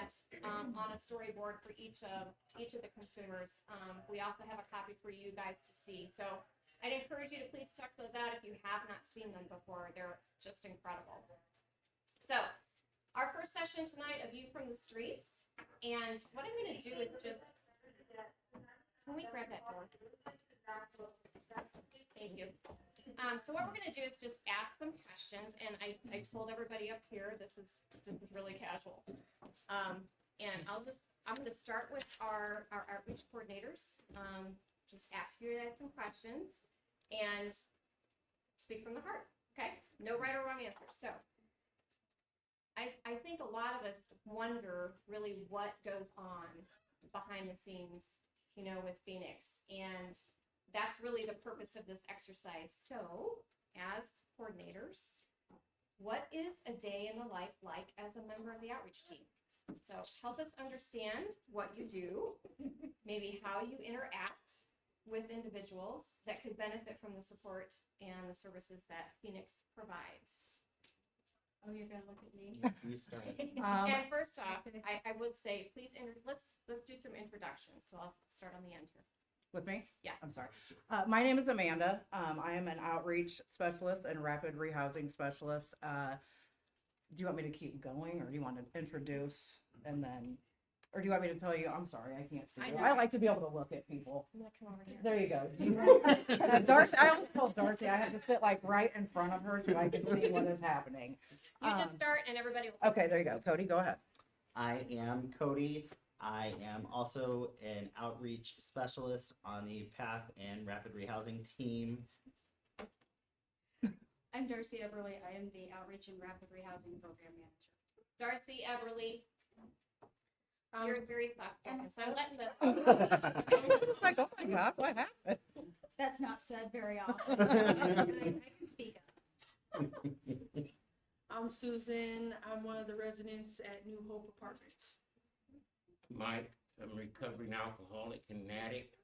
that on a storyboard for each of the consumers. We also have a copy for you guys to see. So I'd encourage you to please check those out if you have not seen them before. They're just incredible. So our first session tonight, A View from the Streets. And what I'm going to do is just, can we grab that door? Thank you. So what we're going to do is just ask them questions, and I told everybody up here this is really casual. And I'm going to start with our outreach coordinators. Just ask you guys some questions and speak from the heart. Okay, no right or wrong answer. So I think a lot of us wonder really what goes on behind the scenes, with Phoenix, and that's really the purpose of this exercise. So, as coordinators, what is a day in the life like as a member of the outreach team? So, help us understand what you do, maybe how you interact with individuals that could benefit from the support and the services that Phoenix provides. Oh, you're gonna look at me. You start. And first off, I would say, please, let's do some introductions. So I'll start on the end here. With me? Yes. I'm sorry. My name is Amanda. I am an outreach specialist and rapid rehousing specialist. Do you want me to keep going, or do you want to introduce and then, or do you want me to tell you? I'm sorry, I can't see you. I like to be able to look at people. I'm gonna come over here. There you go. Darcy, I always told Darcy I have to sit like right in front of her so I can see what is happening. You just start and everybody will. Okay, there you go. Cody, go ahead. I am Cody. I am also an outreach specialist on the PATH and Rapid Rehousing team. I'm Darcy Eberly. I am the Outreach and Rapid Rehousing Program Manager. Darcy Eberly. You're very soft spoken, so I'm letting the. It's like, oh my God, what happened? That's not said very often. I can speak up. I'm Susan. I'm one of the residents at New Hope Apartments. Mike, I'm a recovering alcoholic and an addict,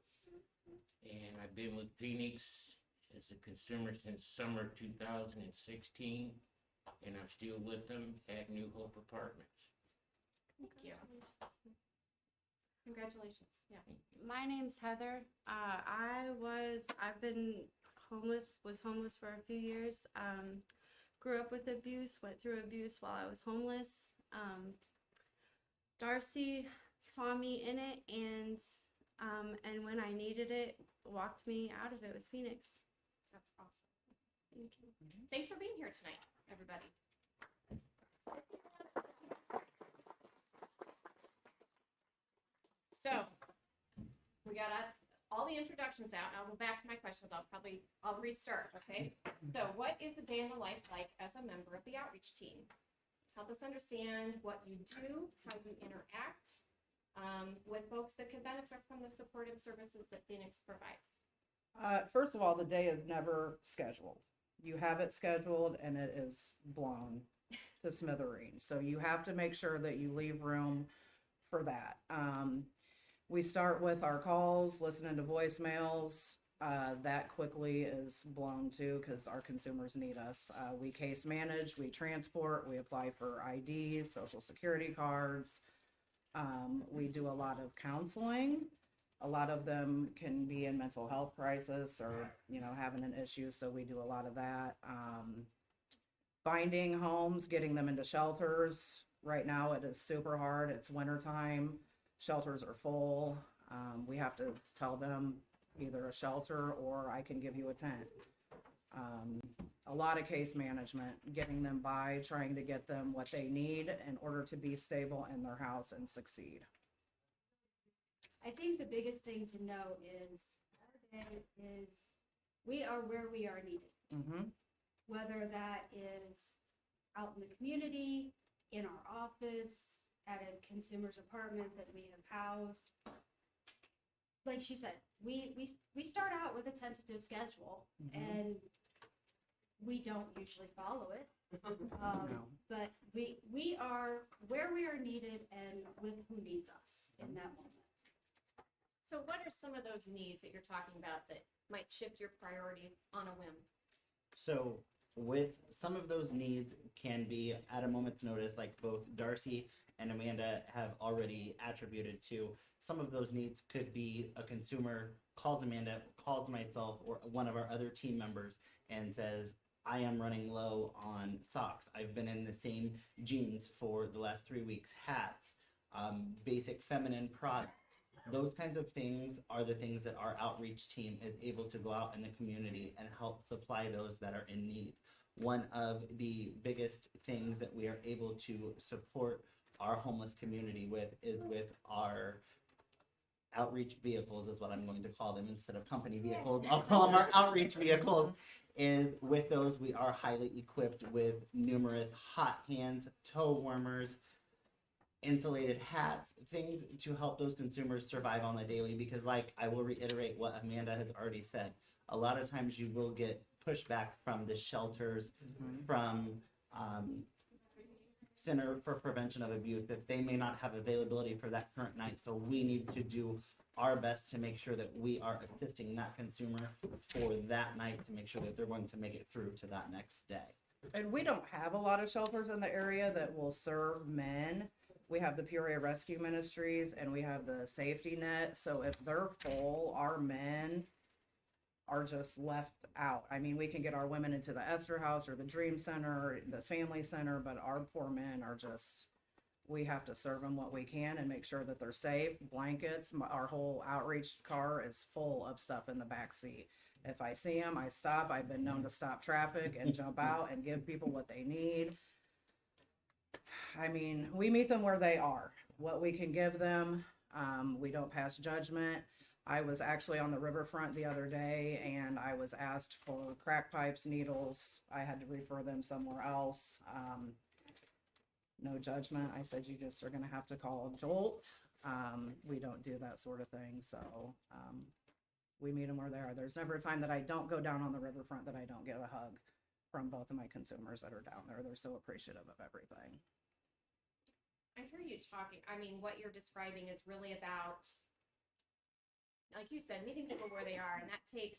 and I've been with Phoenix as a consumer since summer 2016, and I'm still with them at New Hope Apartments. Thank you. Congratulations. Yeah. My name's Heather. I've been was homeless for a few years. Grew up with abuse, went through abuse while I was homeless. Darcy saw me in it, and when I needed it, walked me out of it with Phoenix. That's awesome. Thank you. Thanks for being here tonight, everybody. So, we got all the introductions out. I'll go back to my questions. I'll restart, okay? So, what is the day in the life like as a member of the outreach team? Help us understand what you do, how you interact with folks that could benefit from the supportive services that Phoenix provides. First of all, the day is never scheduled. You have it scheduled and it is blown to smithereens. So you have to make sure that you leave room for that. We start with our calls, listening to voicemails. That quickly is blown too because our consumers need us. We case manage, we transport, we apply for IDs, social security cards. We do a lot of counseling. A lot of them can be in mental health crisis or, having an issue. So we do a lot of that. Finding homes, getting them into shelters. Right now it is super hard. It's wintertime. Shelters are full. We have to tell them either a shelter or I can give you a tent. A lot of case management, getting them by, trying to get them what they need in order to be stable in their house and succeed. I think the biggest thing to know is we are where we are needed. Mm-hmm. Whether that is out in the community, in our office, at a consumer's apartment that we have housed. Like she said, we start out with a tentative schedule, and we don't usually follow it. No. But we are where we are needed and with who needs us in that moment. So what are some of those needs that you're talking about that might shift your priorities on a whim? So with some of those needs can be at a moment's notice, like both Darcy and Amanda have already attributed to. Some of those needs could be a consumer calls Amanda, calls myself, or one of our other team members and says, I am running low on socks. I've been in the same jeans for the last 3 weeks, hats, basic feminine products. Those kinds of things are the things that our outreach team is able to go out in the community and help supply those that are in need. One of the biggest things that we are able to support our homeless community with is with our outreach vehicles, is what I'm going to call them instead of company vehicles. I'll call them our outreach vehicles. Is with those, we are highly equipped with numerous hot hands, toe warmers, insulated hats, things to help those consumers survive on the daily. Because, like, I will reiterate what Amanda has already said, a lot of times you will get pushback from the shelters, from Center for Prevention of Abuse, that they may not have availability for that current night. So we need to do our best to make sure that we are assisting that consumer for that night to make sure that they're going to make it through to that next day. And we don't have a lot of shelters in the area that will serve men. We have the Peoria Rescue Ministries and we have the Safety Net. So if they're full, our men are just left out. I mean, we can get our women into the Esther House or the Dream Center, or the Family Center, but our poor men are just, we have to serve them what we can and make sure that they're safe. Blankets, our whole outreach car is full of stuff in the back seat. If I see them, I stop. I've been known to stop traffic and jump out and give people what they need. I mean, we meet them where they are, what we can give them. We don't pass judgment. I was actually on the riverfront the other day and I was asked for crack pipes, needles. I had to refer them somewhere else. No judgment. I said, you just are going to have to call Jolt. We don't do that sort of thing. So we meet them where they are. There's never a time that I don't go down on the riverfront that I don't get a hug from both of my consumers that are down there. They're so appreciative of everything. I hear you talking. I mean, what you're describing is really about, like you said, meeting people where they are, and that takes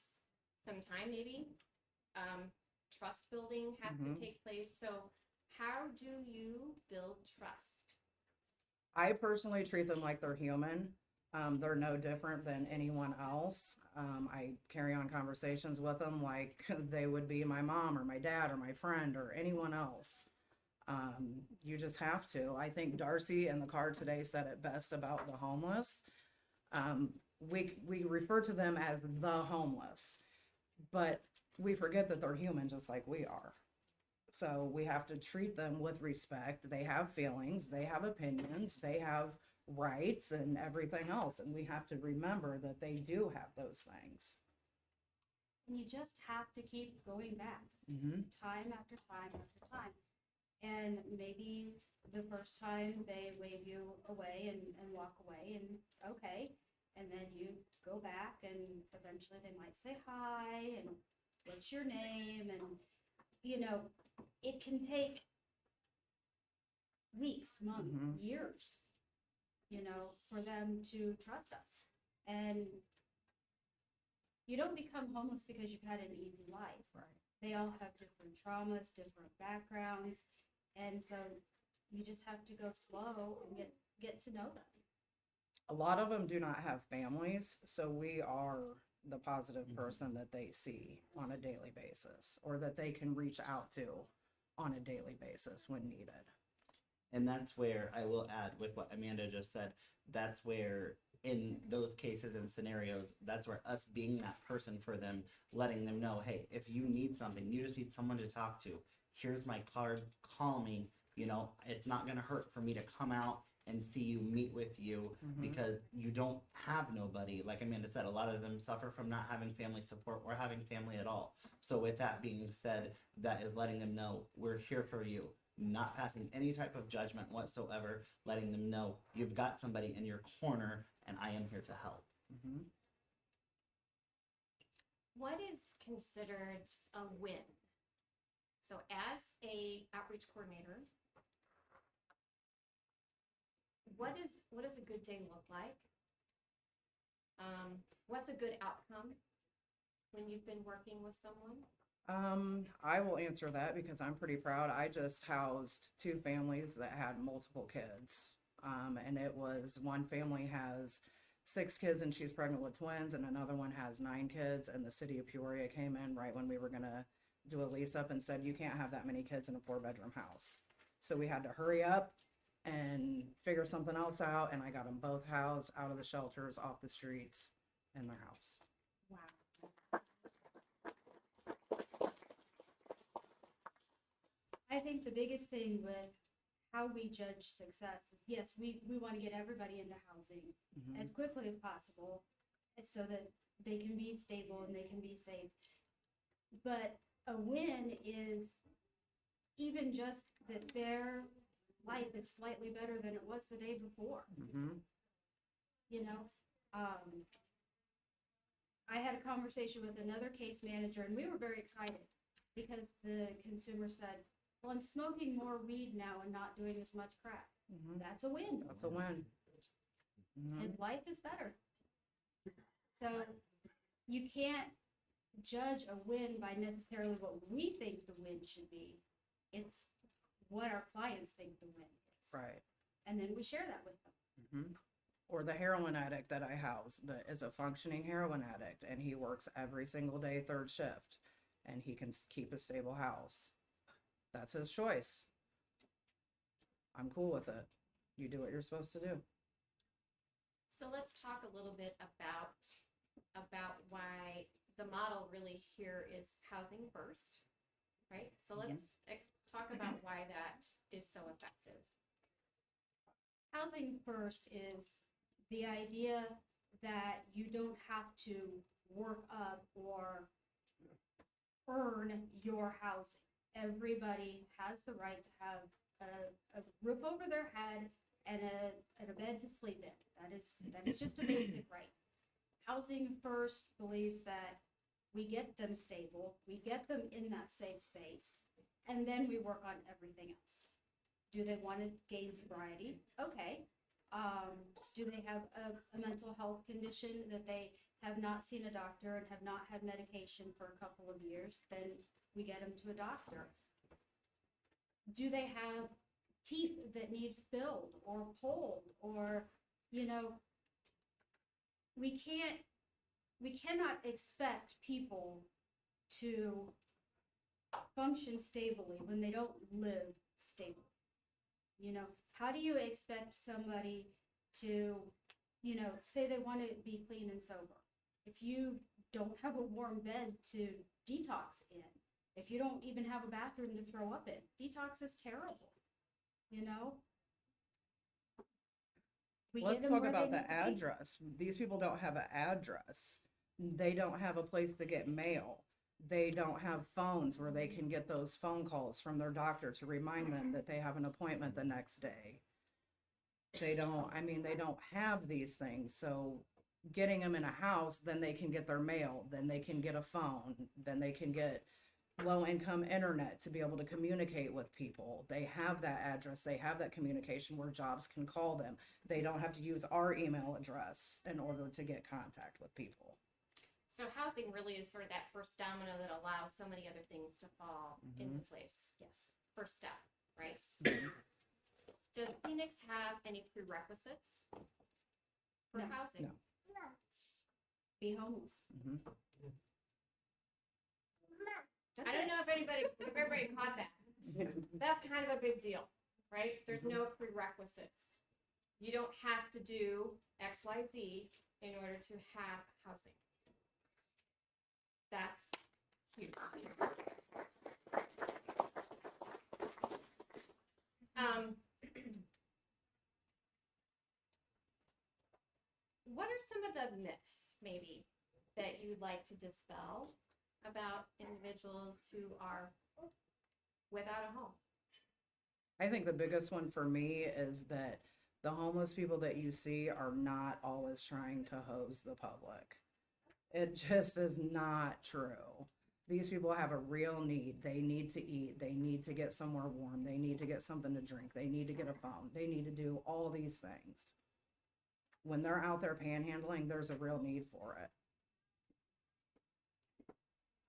some time, maybe. Trust building has to take place. So how do you build trust? I personally treat them like they're human. They're no different than anyone else. I carry on conversations with them like they would be my mom or my dad or my friend or anyone else. You just have to. I think Darcy in the car today said it best about the homeless. We refer to them as the homeless, but we forget that they're human just like we are. So we have to treat them with respect. They have feelings, they have opinions, they have rights and everything else. And we have to remember that they do have those things. And you just have to keep going back time after time after time. And maybe the first time they wave you away and walk away and okay. And then you go back and eventually they might say hi and what's your name? And, you know, it can take weeks, months, years, you know, for them to trust us. And you don't become homeless because you've had an easy life. Right. They all have different traumas, different backgrounds. And so you just have to go slow and get to know them. A lot of them do not have families, so we are the positive person that they see on a daily basis or that they can reach out to on a daily basis when needed. And that's where I will add with what Amanda just said, that's where in those cases and scenarios, that's where us being that person for them, letting them know, hey, if you need something, you just need someone to talk to, here's my card, call me, you know, it's not going to hurt for me to come out and see you, meet with you, because you don't have nobody. Like Amanda said, a lot of them suffer from not having family support or having family at all. So with that being said, that is letting them know we're here for you, not passing any type of judgment whatsoever, letting them know you've got somebody in your corner and I am here to help. What is considered a win? So as a outreach coordinator, what does a good day look like? What's a good outcome when you've been working with someone? I will answer that because I'm pretty proud. I just housed 2 families that had multiple kids And it was one family has 6 kids and she's pregnant with twins, and another one has 9 kids. And the city of Peoria came in right when we were gonna do a lease up and said, you can't have that many kids in a 4-bedroom house. So we had to hurry up and figure something else out. And I got them both housed out of the shelters, off the streets, in their house. Wow. I think the biggest thing with how we judge success is, yes, we want to get everybody into housing Mhm. as quickly as possible so that they can be stable and they can be safe. But a win is even just that their life is slightly better than it was the day before. Mhm. You know, I had a conversation with another case manager and we were very excited because the consumer said, well, I'm smoking more weed now and not doing as much crack. Mhm. That's a win. That's a win. Mhm. His life is better. So you can't judge a win by necessarily what we think the win should be. It's what our clients think the win is. Right. And then we share that with them. Mhm. Or the heroin addict that I house that is a functioning heroin addict, and he works every single day, 3rd shift, and he can keep a stable house. That's his choice. I'm cool with it. You do what you're supposed to do. So let's talk a little bit about why the model really here is housing first, right? So let's talk about why that is so effective. Housing first is the idea that you don't have to work up or earn your housing. Everybody has the right to have a roof over their head and a bed to sleep in. That is just a basic right. Housing first believes that we get them stable, we get them in that safe space, and then we work on everything else. Do they want to gain sobriety? Okay. Do they have a mental health condition that they have not seen a doctor and have not had medication for a couple of years? Then we get them to a doctor. Do they have teeth that need filled or pulled, or, you know, we cannot expect people to function stably when they don't live stable. You know, how do you expect somebody to, you know, say they want to be clean and sober if you don't have a warm bed to detox in? If you don't even have a bathroom to throw up in? Detox is terrible, you know? We Let's get 'em talk where they about need the to be. address. These people don't have an address. They don't have a place to get mail. They don't have phones where they can get those phone calls from their doctor to remind them that they have an appointment the next day. They don't have these things. So getting them in a house, then they can get their mail, then they can get a phone, then they can get low income internet to be able to communicate with people. They have that address, they have that communication where jobs can call them. They don't have to use our email address in order to get contact with people. So housing really is sort of that first domino that allows so many other things to fall into place. Yes. First step, right? Does Phoenix have any prerequisites for No. housing? No. Be homeless. Mhm. That's I don't it. know if everybody caught that. That's kind of a big deal, right? There's no prerequisites. You don't have to do X, Y, Z in order to have housing. That's huge. What are some of the myths, maybe, that you'd like to dispel about individuals who are without a home? I think the biggest one for me is that the homeless people that you see are not always trying to hose the public. It just is not true. These people have a real need. They need to eat. They need to get somewhere warm. They need to get something to drink. They need to get a phone. They need to do all these things. When they're out there panhandling, there's a real need for it.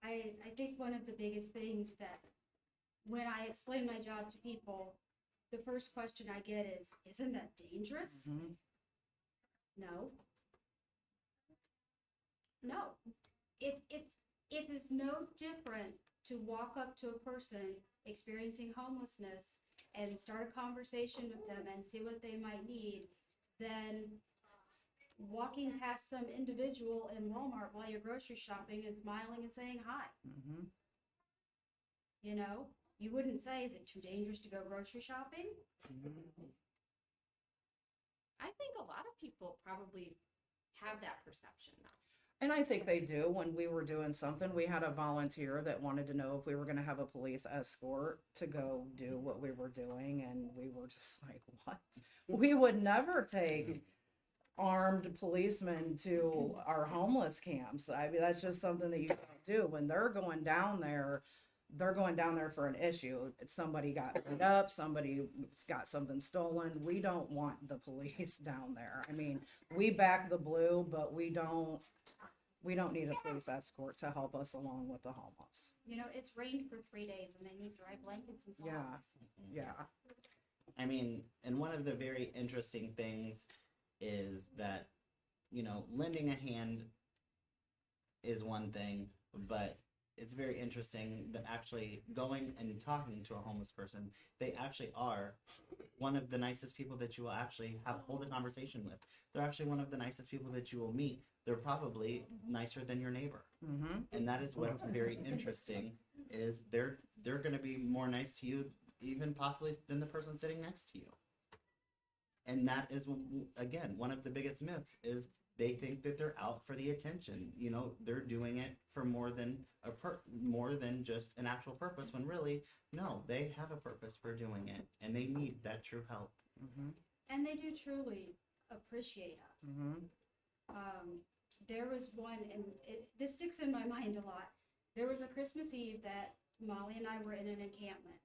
I think one of the biggest things that when I explain my job to people, the first question I get is, isn't that dangerous? Mhm. No. No. It is no different to walk up to a person experiencing homelessness and start a conversation with them and see what they might need than walking past some individual in Walmart while you're grocery shopping and smiling and saying hi. Mhm. You know, you wouldn't say, is it too dangerous to go grocery shopping? I think a lot of people probably have that perception though. And I think they do. When we were doing something, we had a volunteer that wanted to know if we were going to have a police escort to go do what we were doing. And we were just like, what? We would never take armed policemen to our homeless camps. I mean, that's just something that you don't do. When they're going down there, they're going down there for an issue. Somebody got beat up, somebody's got something stolen. We don't want the police down there. I mean, we back the blue, but we don't need a police escort to help us along with the homeless. You know, it's rained for 3 days and they need dry blankets and Yeah. socks. Yeah. I mean, and one of the very interesting things is that, you know, lending a hand is one thing, but it's very interesting that actually going and talking to a homeless person, they actually are one of the nicest people that you will actually hold a conversation with. They're actually one of the nicest people that you will meet. They're probably nicer than your neighbor. Mm-hmm. And that is what's very interesting is they're going to be more nice to you even possibly than the person sitting next to you. And that is, again, one of the biggest myths is they think that they're out for the attention. You know, they're doing it for more than just an actual purpose, when really, no, they have a purpose for doing it, and they need that true help. Mm-hmm. And they do truly appreciate us. Mm-hmm. There was one, and this sticks in my mind a lot. There was a Christmas Eve that Molly and I were in an encampment,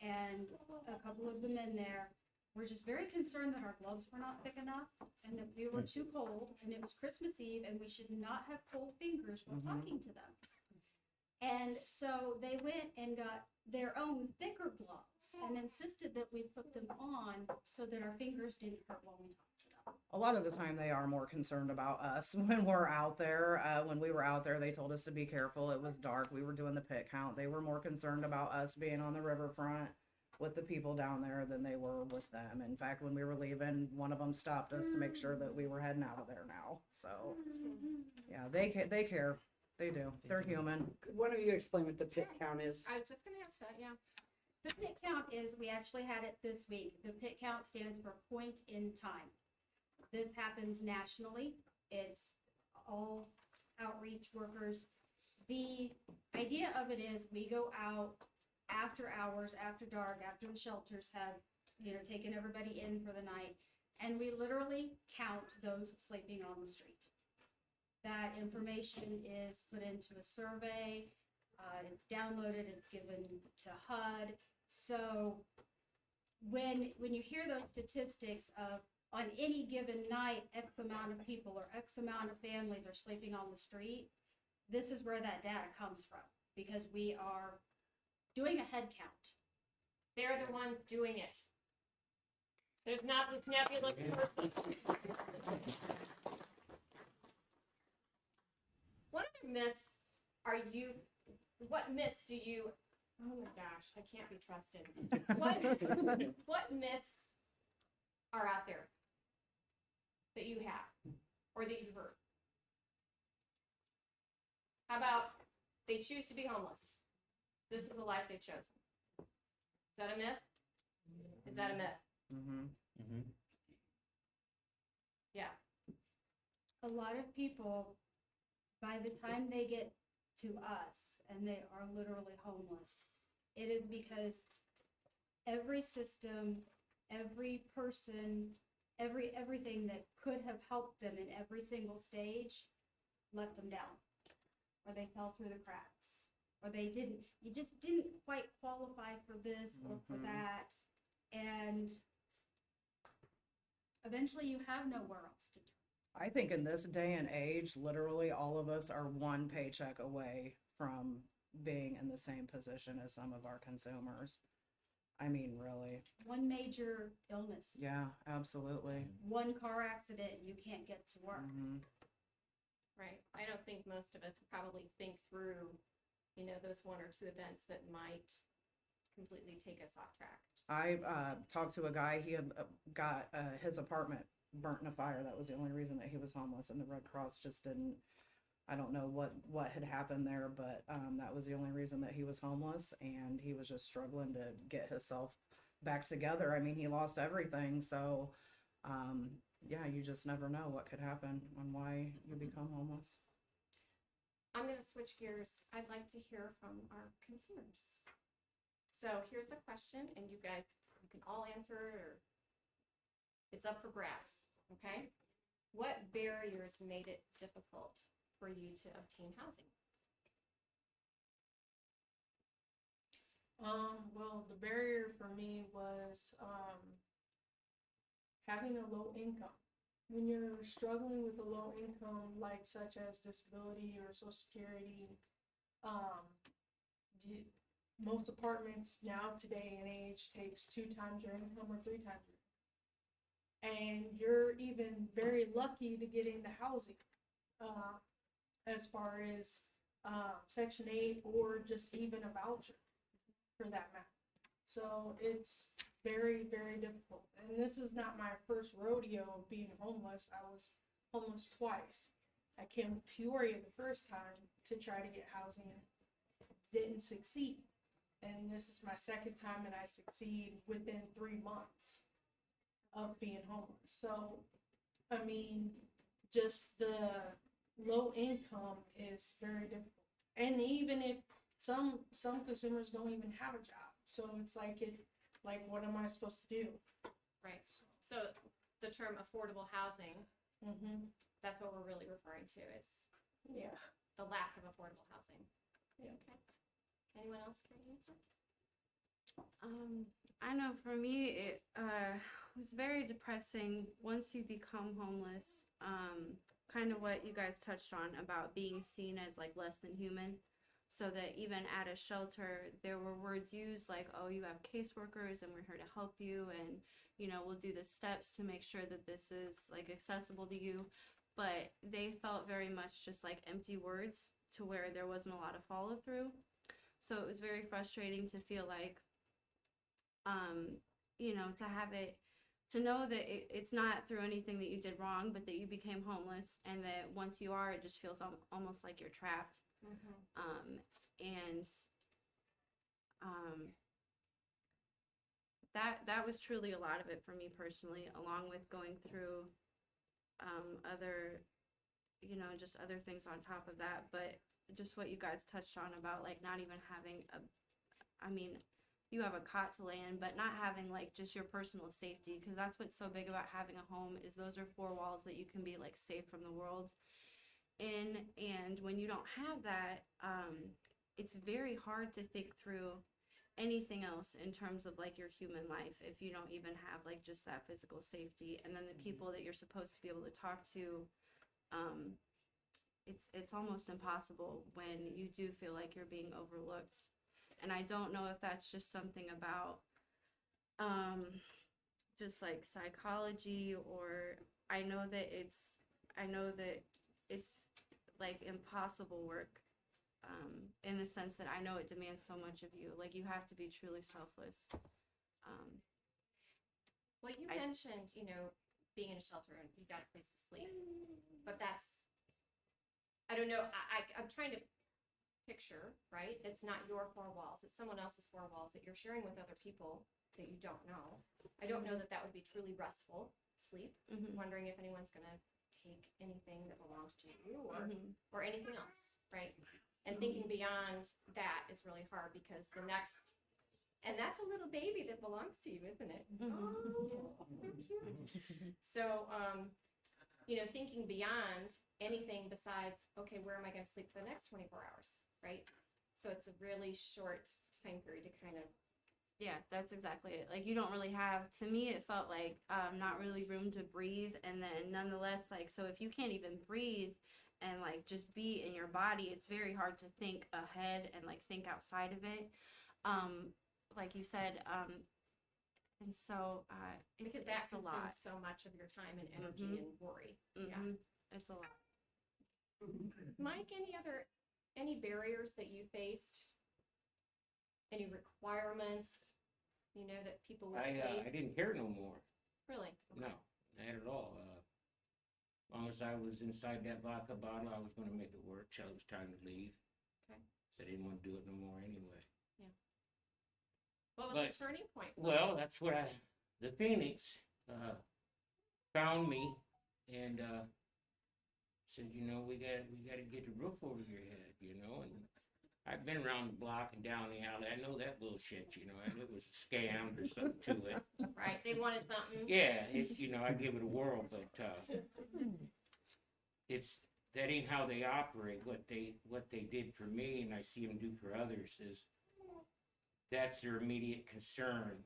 and a couple of the men there were just very concerned that our gloves were not thick enough and that we were too cold, and it was Christmas Eve and we should not have cold fingers while Mhm. talking to them. And so they went and got their own thicker gloves and insisted that we put them on so that our fingers didn't hurt while we talked to them. A lot of the time they are more concerned about us when we're out there. When we were out there, they told us to be careful. It was dark. We were doing the pit count. They were more concerned about us being on the riverfront with the people down there than they were with them. In fact, when we were leaving, one of them stopped us to make sure that we were heading out of there now. So, yeah, they care. They do. They're human. Could one of you explain what the pit count is? I was just gonna ask that, yeah. The pit count is, we actually had it this week. The pit count stands for point in time. This happens nationally. It's all outreach workers. The idea of it is we go out after hours, after dark, after the shelters have, taken everybody in for the night, and we literally count those sleeping on the street. That information is put into a survey, it's downloaded, it's given to HUD. So when you hear those statistics of on any given night, X amount of people or X amount of families are sleeping on the street, this is where that data comes from, because we are doing a head count. They're the ones doing it. There's not this nebulous person. What other myths what myths do you, oh my gosh, I can't be trusted. What myths are out there that you have or that you've heard? How about they choose to be homeless? This is a life they've chosen. Is that a myth? Is that a myth? Mm-hmm. Mm-hmm. Yeah. A lot of people, by the time they get to us and they are literally homeless, it is because every system, every person, everything that could have helped them in every single stage let them down, or they fell through the cracks, or you just didn't quite qualify for this or for that, and eventually you have nowhere else to turn. I think in this day and age, literally all of us are one paycheck away from being in the same position as some of our consumers. I mean, really. One major illness. Yeah, absolutely. One car accident, you can't get to work. Mhm. Right. I don't think most of us probably think through, you know, those one or two events that might completely take us off track. I talked to a guy, he had got his apartment burnt in a fire. That was the only reason that he was homeless, and the Red Cross just didn't, I don't know what had happened there, but that was the only reason that he was homeless, and he was just struggling to get himself back together. I mean, he lost everything, so yeah, you just never know what could happen and why you become homeless. I'm going to switch gears. I'd like to hear from our consumers. So here's a question, and you guys, you can all answer, or it's up for grabs, okay? What barriers made it difficult for you to obtain housing? Well, the barrier for me was having a low income. When you're struggling with a low income, like such as disability or Social Security, most apartments now today and age takes 2 times your income or 3 times your income. And you're even very lucky to get into housing, as far as Section 8 or just even a voucher for that matter. So it's very, very difficult. And this is not my first rodeo of being homeless. I was homeless twice. I came to Peoria the first time to try to get housing and didn't succeed. And this is my second time and I succeed within 3 months of being homeless. So, I mean, just the low income is very difficult. And even if some consumers don't even have a job. So it's like what am I supposed to do? Right. So the term affordable housing, Mm-hmm. that's what we're really referring to, is Yeah. the lack of affordable housing. Yeah. Okay. Anyone else can answer? I know for me, it was very depressing once you become homeless. Kind of what you guys touched on about being seen as like less than human. So that even at a shelter, there were words used like, oh, you have caseworkers and we're here to help you. And, you know, we'll do the steps to make sure that this is like accessible to you. But they felt very much just like empty words to where there wasn't a lot of follow through. So it was very frustrating to feel like, you know, to have it, to know that it's not through anything that you did wrong, but that you became homeless, and that once you are, it just feels almost like you're trapped. Mm-hmm. And that was truly a lot of it for me personally, along with going through other, you know, just other things on top of that. But just what you guys touched on about like not even having I mean, you have a cot to lay in, but not having like just your personal safety, because that's what's so big about having a home is those are 4 walls that you can be like safe from the world in. And when you don't have that, it's very hard to think through anything else in terms of like your human life if you don't even have like just that physical safety. And then the people that you're supposed to be able to talk to, it's almost impossible when you do feel like you're being overlooked. And I don't know if that's just something about just like psychology, or I know that it's like impossible work, in the sense that I know it demands so much of you. Like you have to be truly selfless. Well, you mentioned, you know, being in a shelter and you got a place to sleep, but that's, I don't know, I'm trying to picture, right? It's not your 4 walls, it's someone else's 4 walls that you're sharing with other people that you don't know. I don't know that that would be truly restful sleep. Mm-hmm. Wondering if anyone's gonna take anything that belongs to you Mm-hmm. or anything else, right? And thinking beyond that is really hard, because the next, and that's a little baby that belongs to you, isn't it? Mhm. Oh, so cute. So, you know, thinking beyond anything besides, okay, where am I going to sleep for the next 24 hours, right? So it's a really short time period to kind of. Yeah, that's exactly it. Like you don't really have, to me it felt like not really room to breathe. And then nonetheless, like, so if you can't even breathe and like just be in your body, it's very hard to think ahead and like think outside of it. Like you said, And so, Because that it's a lot. consumes so much of your time and energy Mhm. and worry. Yeah. Mhm. It's a lot. Mike, any barriers that you faced? Any requirements, that people would I face? didn't care no more. Really? No, not at all. As long as I was inside that vodka bottle, I was going to make it work till it was time to leave. Okay. So I didn't want to do it no more anyway. What was But- the turning point? Well, that's where the Phoenix found me and said, we got to get the roof over your head, and I've been around the block and down the alley. I know that bullshit, and it was a scam or something to it. Right, they wanted something. Yeah, I give it a whirl, but that ain't how they operate. What they did for me, and I see them do for others, is that's their immediate concern,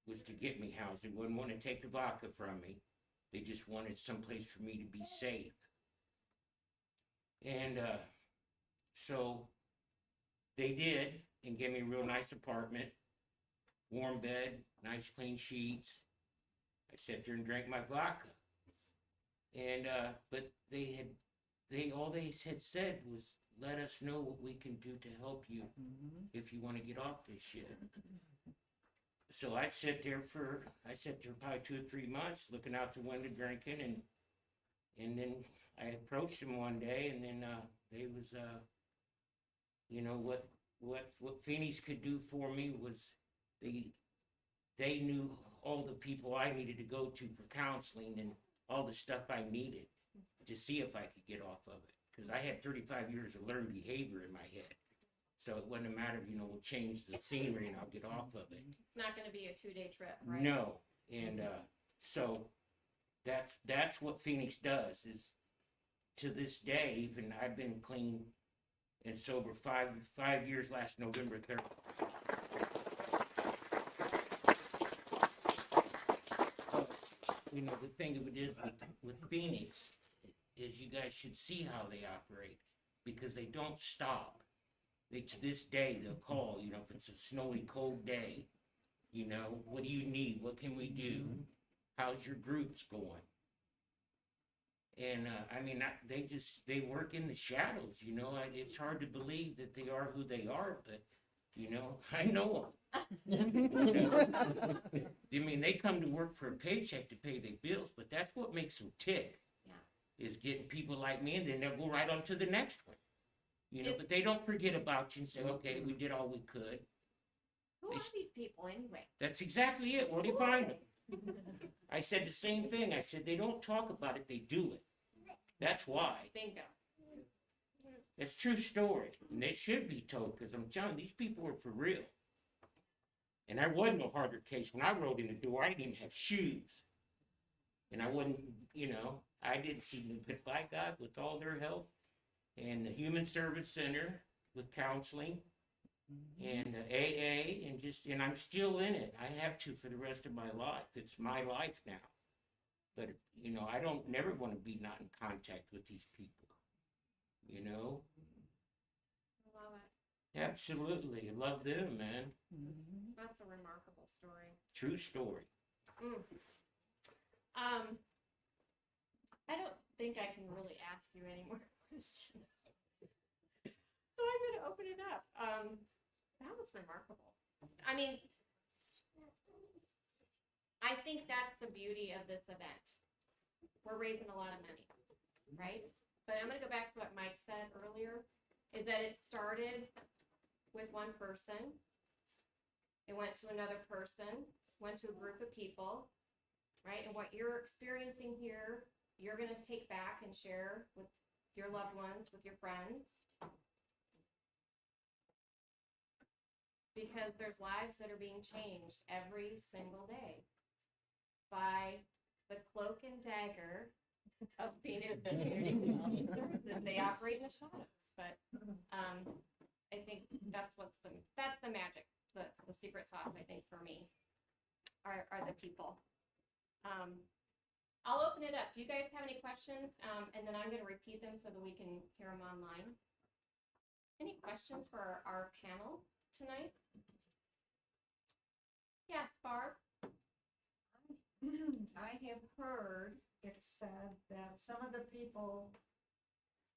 was to get me housed. They wouldn't want to take the vodka from me. They just wanted someplace for me to be safe. And so they did, and gave me a real nice apartment, warm bed, nice clean sheets. I sat there and drank my vodka. And but all they had said was, let us know what we can do to help you if you want to get off this shit. So I sat there probably 2 or 3 months, looking out the window, drinking, and then I approached them one day, and then they was, what Phoenix could do for me was they knew all the people I needed to go to for counseling and all the stuff I needed to see if I could get off of it. Because I had 35 years of learned behavior in my head. So it wasn't a matter of, we'll change the scenery and I'll get off of it. It's not gonna be a 2-day trip, right? No. And so that's what Phoenix does, is to this day, even I've been clean and sober 5 years last November 3rd. The thing of it is with Phoenix is you guys should see how they operate, because they don't stop. To this day, they'll call, if it's a snowy, cold day, what do you need? What can we do? How's your groups going? And, they work in the shadows, it's hard to believe that they are who they are, but, I know them. They come to work for a paycheck to pay their bills, but that's what makes them tick. Yeah. Is getting people like me, and then they'll go right on to the next one. It's- But they don't forget about you and say, okay, we did all we could. Who are these people anyway? That's exactly it. Where do you find them? I said the same thing. I said, they don't talk about it, they do it. That's why. Bingo. It's a true story. And it should be told, because I'm telling you, these people were for real. And I wasn't no harder case. When I rode in the door, I didn't even have shoes. And I wasn't, I didn't see them. But by God, with all their help, and the Human Service Center with counseling, and AA, and I'm still in it. I have to for the rest of my life. It's my life now. But, I don't never want to be not in contact with these people. I love it. Absolutely. I love them, man. That's a remarkable story. True story. I don't think I can really ask you any more questions. So I'm gonna open it up. That was remarkable. I think that's the beauty of this event. We're raising a lot of money, right? But I'm gonna go back to what Mike said earlier, is that it started with one person. It went to another person, went to a group of people, right? And what you're experiencing here, you're gonna take back and share with your loved ones, with your friends. Because there's lives that are being changed every single day by the cloak and dagger of Phoenix Community Development Services. They operate in the shadows, but I think that's the magic, that's the secret sauce. I think for me are the people. I'll open it up. Do you guys have any questions? And then I'm going to repeat them so that we can hear them online. Any questions for our panel tonight? Yes, Barb? I have heard it said that some of the people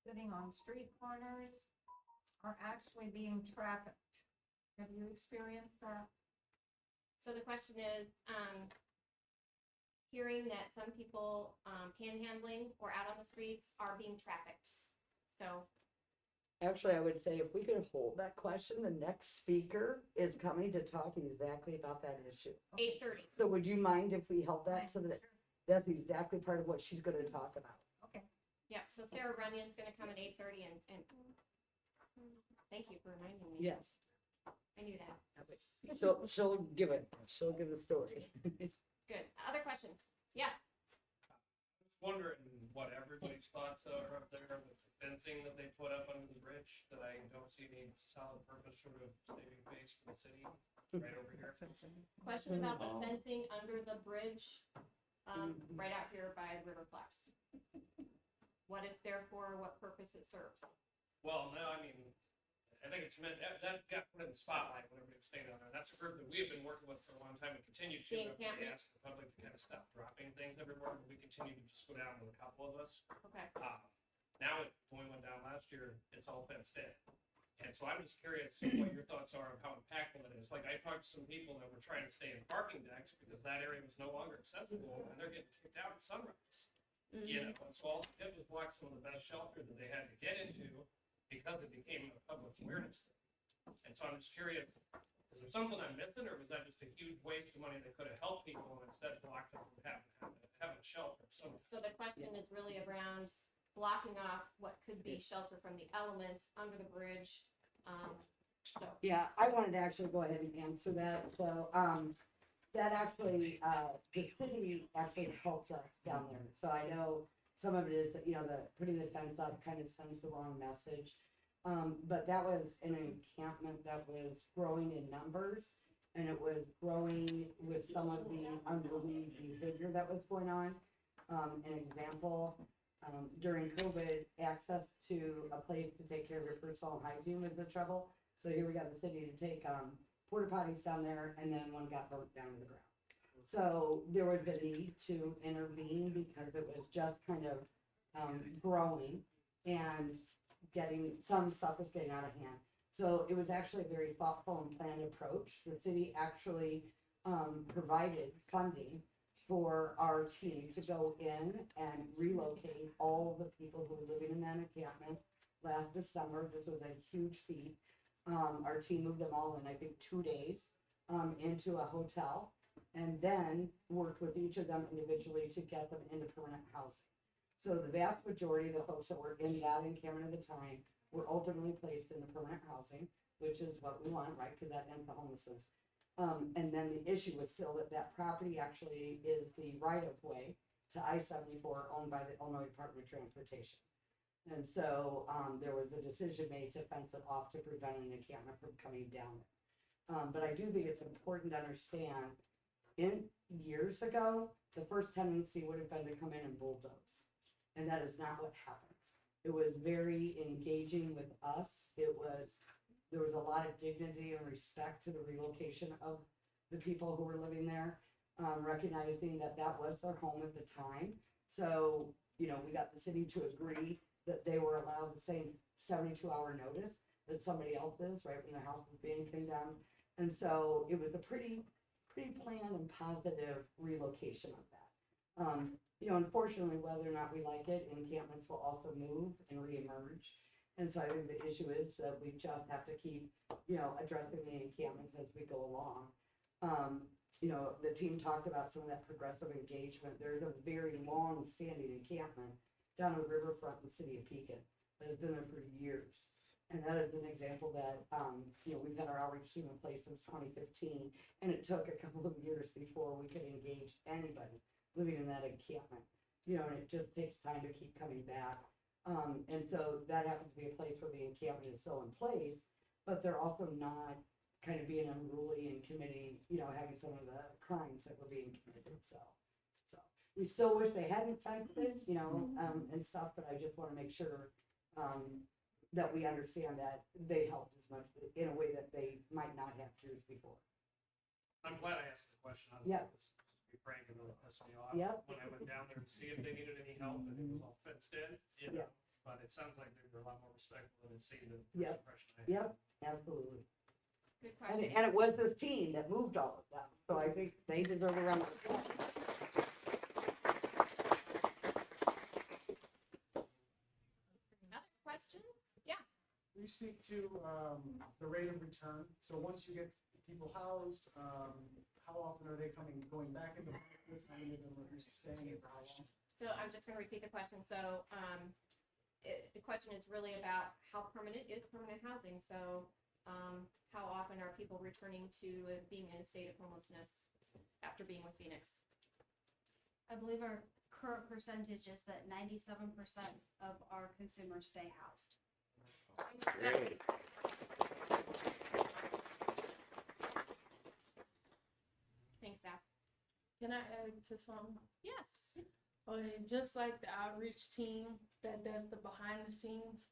sitting on street corners are actually being trafficked. Have you experienced that? So the question is, hearing that some people, panhandling or out on the streets are being trafficked. So, Actually, I would say if we could hold that question, the next speaker is coming to talk exactly about that issue. 8:30. So would you mind if we held that so that that's exactly part of what she's gonna talk about? Okay. Yeah, so Sarah Runyon's gonna come at 8:30 and thank you for reminding me. Yes. I knew that. She'll give the story. Good. Other questions? Yes. Just wondering what everybody's thoughts are up there with the fencing that they put up under the bridge, that I don't see any solid purpose, sort of saving face for the city, right over here. Question about the fencing under the bridge, right out here by Riverflex. What it's there for, what purpose it serves. Well, no, I mean, I think it's meant, that got put in the spotlight when everybody was staying down there. That's a group that we've been working with for a long time and continue to. The We encampment? asked the public to kind of stop dropping things everywhere, but we continue to just go down with a couple of us. Okay. Now, when we went down last year, it's all fenced in. And so I'm just curious what your thoughts are of how impactful it is. Like, I talked to some people that were trying to stay in parking decks because that area was no longer accessible, and they're getting kicked out at sunrise. You know, and so all it did was block some of the best shelter that they had to get into because it became a public awareness thing. And so I'm just curious, is there something I'm missing, or was that just a huge waste of money that could have helped people and instead blocked them from having a shelter? So the question is really around blocking off what could be shelter from the elements under the bridge. So Yeah, I wanted to actually go ahead and answer that. So, that actually, the city actually helped us down there. So I know some of it is, you know, the putting the fence up kind of sends the wrong message. But that was an encampment that was growing in numbers, and it was growing with some of the unruly behavior that was going on. An example, during COVID, access to a place to take care of your personal hygiene was the trouble. So here we got the city to take porta potties down there, and then one got burnt down to the ground. So there was a need to intervene because it was just kind of growing and getting, some stuff was getting out of hand. So it was actually a very thoughtful and planned approach. The city actually provided funding for our team to go in and relocate all the people who were living in that encampment last December. This was a huge feat. Our team moved them all in, I think, 2 days into a hotel, and then worked with each of them individually to get them into permanent housing. So the vast majority of the folks that were in that encampment at the time were ultimately placed into permanent housing, which is what we want, right? Because that ends the homelessness. And then the issue was still that that property actually is the right-of-way to I-74 owned by the Illinois Department of Transportation. And so there was a decision made to fence it off to prevent an encampment from coming down there. But I do think it's important to understand, in years ago, the first tendency would have been to come in and bulldoze. And that is not what happened. It was very engaging with us. There was a lot of dignity and respect to the relocation of the people who were living there, recognizing that that was their home at the time. So, you know, we got the city to agree that they were allowed the same 72-hour notice that somebody else is, right, when the house is being condemned. And so it was a pretty planned and positive relocation of that. You know, unfortunately, whether or not we like it, encampments will also move and reemerge. And so I think the issue is that we just have to keep, you know, addressing the encampments as we go along. You know, the team talked about some of that progressive engagement. There's a very long-standing encampment down on the riverfront in the city of Pekin that has been there for years. And that is an example that, you know, we've had our outreach team in place since 2015, and it took a couple of years before we could engage anybody living in that encampment. You know, and it just takes time to keep coming back. And so that happens to be a place where the encampment is still in place, but they're also not kind of being unruly and committing, you know, having some of the crimes that were being committed. So we still wish they hadn't fenced it, you know, and stuff, but I just want to make sure that we understand that they helped as much in a way that they might not have years before. I'm glad I asked the question. Yeah. be frank, it really pissed me off. Yep. When I went down there to see if they needed any help, and it was all fenced in, you know. But it sounds like they were a lot more respectful than it seemed, the Yep. impression I had. Yep, absolutely. Good And, question. and it was this team that moved all of them, so I think they deserve a round of applause. Other questions? Yeah. We speak to the rate of return. So once you get people housed, how often are they going back into homelessness? How many of them are usually staying in for how long? So I'm just going to repeat the question. So the question is really about how permanent is permanent housing. So how often are people returning to being in a state of homelessness after being with Phoenix? I believe our current percentage is that 97% of our consumers stay housed. Really? Thanks, Zach. Can I add to something? Yes. Okay, just like the outreach team that does the behind the scenes,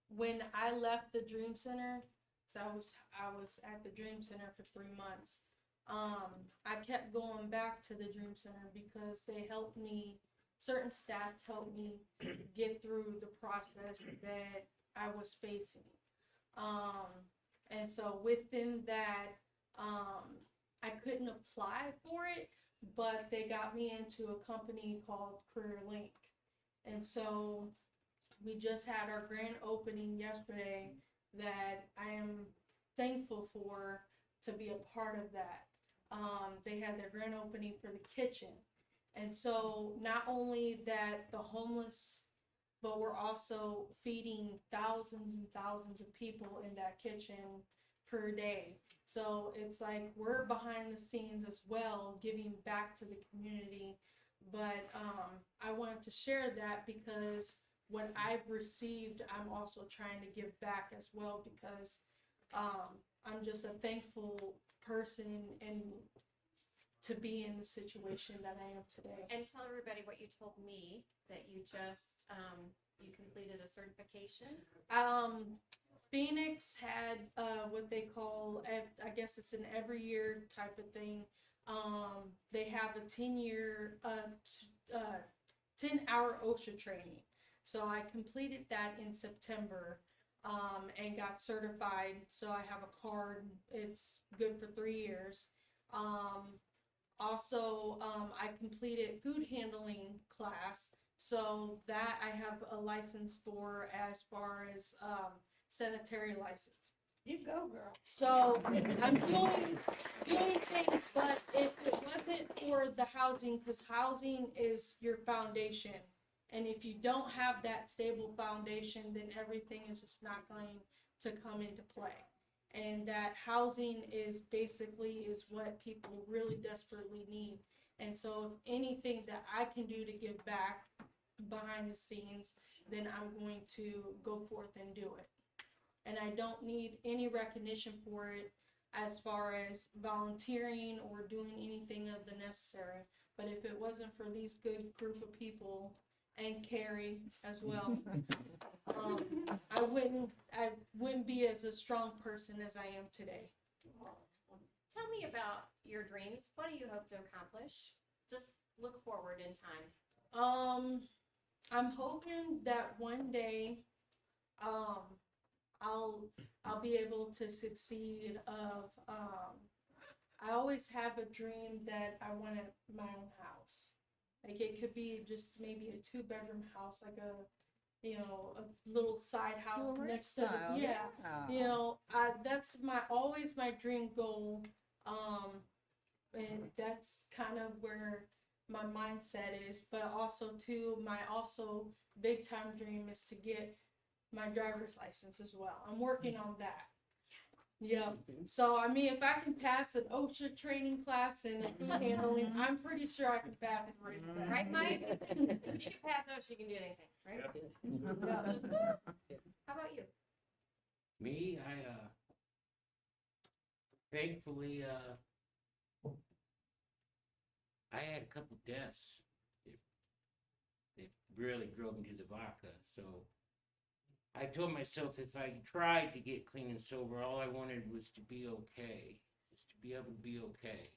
when I left the Dream Center, so I was at the Dream Center for 3 months. I kept going back to the Dream Center because they helped me, certain staff helped me get through the process that I was facing. And so within that, I couldn't apply for it, but they got me into a company called Career Link. And so we just had our grand opening yesterday that I am thankful for to be a part of that. They had their grand opening for the kitchen. And so not only that the homeless, but we're also feeding thousands and thousands of people in that kitchen per day. So it's like we're behind the scenes as well, giving back to the community. But I wanted to share that because what I've received, I'm also trying to give back as well, because I'm just a thankful person and to be in the situation that I am today. And tell everybody what you told me, that you just, you completed a certification. Phoenix had what they call, I guess it's an every year type of thing. They have a 10-year, 10-hour OSHA training. So I completed that in September and got certified. So I have a card. It's good for 3 years. Also, I completed food handling class. So that I have a license for as far as sanitary license. You go, girl. So I'm doing things, but if it wasn't for the housing, because housing is your foundation. And if you don't have that stable foundation, then everything is just not going to come into play. And that housing is basically is what people really desperately need. And so if anything that I can do to give back behind the scenes, then I'm going to go forth and do it. And I don't need any recognition for it as far as volunteering or doing anything of the necessary. But if it wasn't for these good group of people and Carrie as well, I wouldn't be as a strong person as I am today. Tell me about your dreams. What do you hope to accomplish? Just look forward in time. I'm hoping that one day, I'll be able to succeed of, I always have a dream that I want my own house. Like it could be just maybe a 2-bedroom house, like a little side house Little ranch next to the, style, yeah. That's always my dream goal. And that's kind of where my mindset is, but also too, my also big time dream is to get my driver's license as well. I'm working on that. Yeah. So I mean, if I can pass an OSHA training class and a food handling, I'm pretty sure I can pass the written test. Right, Mike? You can pass those, you can do anything, right? Yeah. How about you? Me, thankfully, I had a couple deaths that really drove me to the vodka. So I told myself if I tried to get clean and sober, all I wanted was to be okay, just to be able to be okay.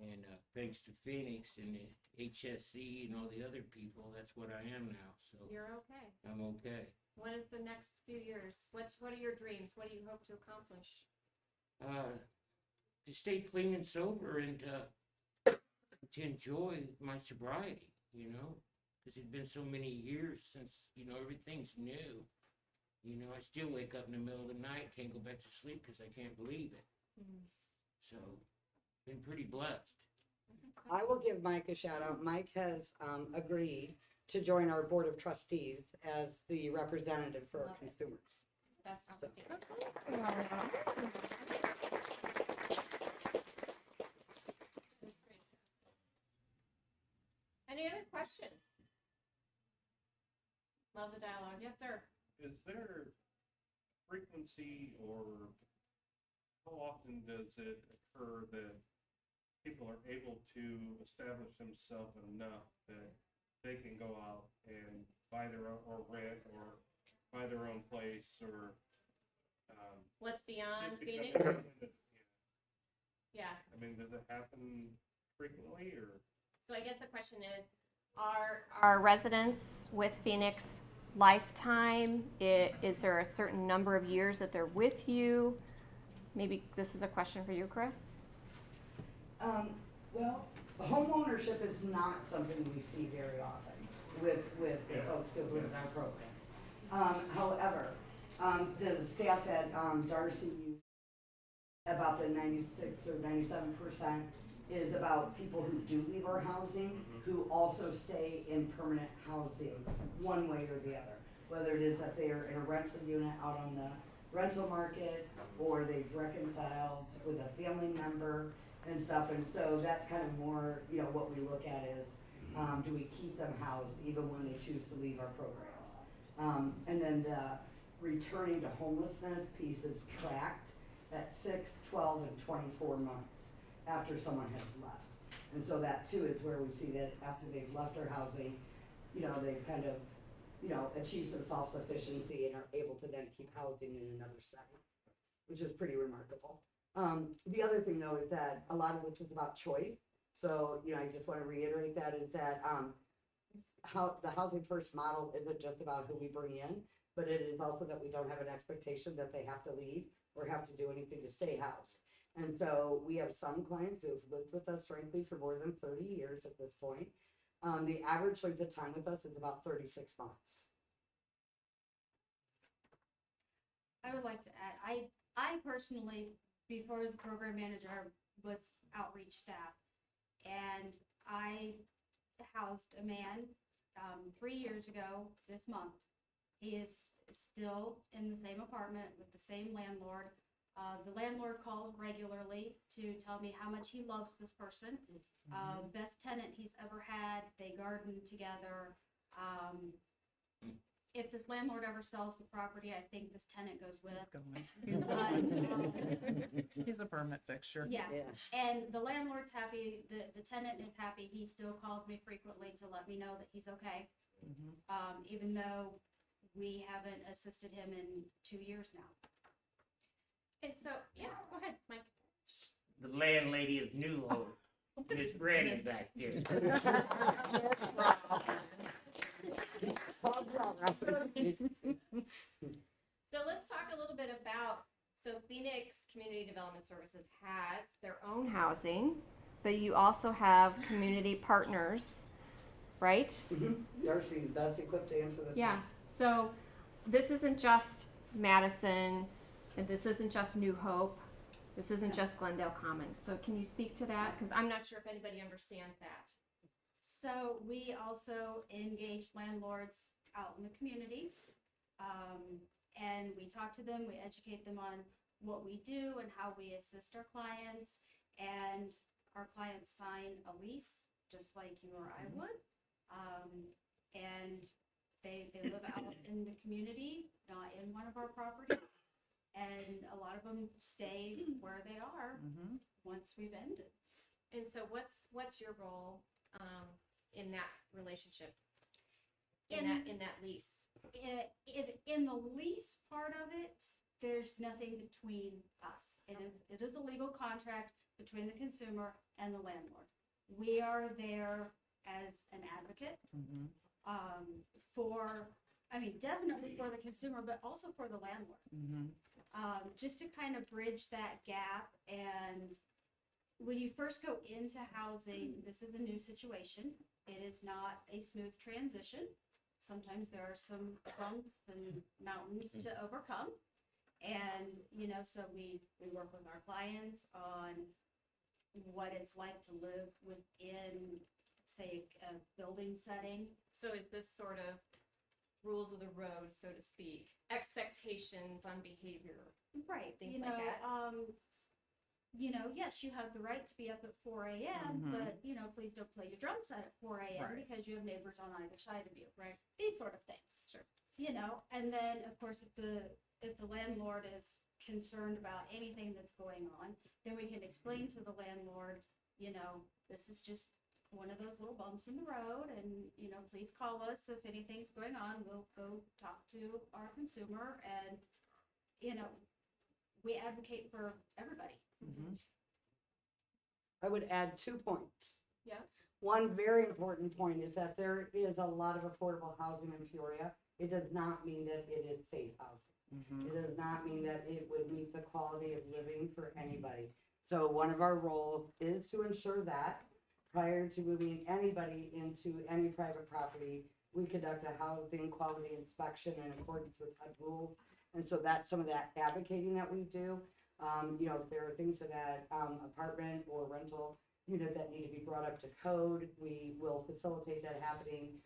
And thanks to Phoenix and the HSC and all the other people, that's what I am now. So You're okay. I'm okay. What is the next few years? What are your dreams? What do you hope to accomplish? To stay clean and sober and to enjoy my sobriety, you know, because it's been so many years since, you know, everything's new. You know, I still wake up in the middle of the night, can't go back to sleep because I can't believe it. So, been pretty blessed. I will give Mike a shout out. Mike has agreed to join our board of trustees as the representative for our Love it. consumers. That's So- outstanding. Any other questions? Love the dialogue. Yes, sir. Is there frequency or how often does it occur that people are able to establish themselves enough that they can go out and buy their own, or rent, or buy their own place, or What's beyond just become Phoenix? independent? Yeah. I mean, does it happen frequently, or? So I guess the question is, are residents with Phoenix lifetime? Is there a certain number of years that they're with you? Maybe this is a question for you, Chris. Well, home ownership is not something we see very often with the folks who live in our programs. However, the stat that Darcy used about the 96 or 97% is about people who do leave our housing, who also stay in permanent housing, one way or the other. Whether it is that they're in a rental unit out on the rental market, or they've reconciled with a family member and stuff. And so that's kind of more, you know, what we look at is, do we keep them housed even when they choose to leave our programs? And then the returning to homelessness piece is tracked at 6, 12, and 24 months after someone has left. And so that too is where we see that after they've left our housing, you know, they've kind of, you know, achieved some self-sufficiency and are able to then keep housing in another setting, which is pretty remarkable. The other thing though is that a lot of this is about choice. So, you know, I just want to reiterate that is that how the housing first model isn't just about who we bring in, but it is also that we don't have an expectation that they have to leave or have to do anything to stay housed. And so we have some clients who have lived with us frankly for more than 30 years at this point. The average length of time with us is about 36 months. I would like to add, I personally, before as a program manager, was outreach staff. And I housed a man 3 years ago this month. He is still in the same apartment with the same landlord. The landlord calls regularly to tell me how much he loves this person. Best tenant he's ever had. They garden together. If this landlord ever sells the property, I think this tenant goes with. He's a permanent fixture. Yeah, and the landlord's happy, the tenant is happy. He still calls me frequently to let me know that he's okay. Even though we haven't assisted him in 2 years now. And so, yeah, go ahead, Mike. The landlady of New Hope, Miss Reddy back there. So let's talk a little bit about, so Phoenix Community Development Services has their own housing, but you also have community partners, right? Darcy's best equipped to answer this. Yeah, one. so this isn't just Madison, and this isn't just New Hope, this isn't just Glendale Commons. So can you speak to that? Because I'm not sure if anybody understands that. So we also engage landlords out in the community. And we talk to them, we educate them on what we do and how we assist our clients. And our clients sign a lease, just like you or I would. And they live out in the community, not in one of our properties. And a lot of them stay where they are once we've ended. And so what's your role in that relationship? In that lease? In the lease part of it, there's nothing between us. It is a legal contract between the consumer and the landlord. We are there as an advocate, Mhm. for, I mean, definitely for the consumer, but also for the landlord. Mhm. Just to kind of bridge that gap. And when you first go into housing, this is a new situation. It is not a smooth transition. Sometimes there are some bumps and mountains to overcome. And, you know, so we work with our clients on what it's like to live within, say, a building setting. So is this sort of rules of the road, so to speak, expectations on behavior? Right, Things you like know, that. you know, yes, you have the right to be up at 4 a.m., Mhm. but, you know, please don't play your drum set at 4 a.m. Right. because you have neighbors on either side of you. Right. These sort of things. Sure. You know, and then, of course, if the landlord is concerned about anything that's going on, then we can explain to the landlord, you know, this is just one of those little bumps in the road, and, you know, please call us if anything's going on. We'll go talk to our consumer, and, you know, we advocate for everybody. Mhm. I would add 2 points. Yes. One very important point is that there is a lot of affordable housing in Peoria. It does not mean that it is safe housing. Mhm. It does not mean that it would meet the quality of living for anybody. So one of our roles is to ensure that prior to moving anybody into any private property, we conduct a housing quality inspection in accordance with HUD rules. And so that's some of that advocating that we do. You know, if there are things in that apartment or rental unit that need to be brought up to code, we will facilitate that happening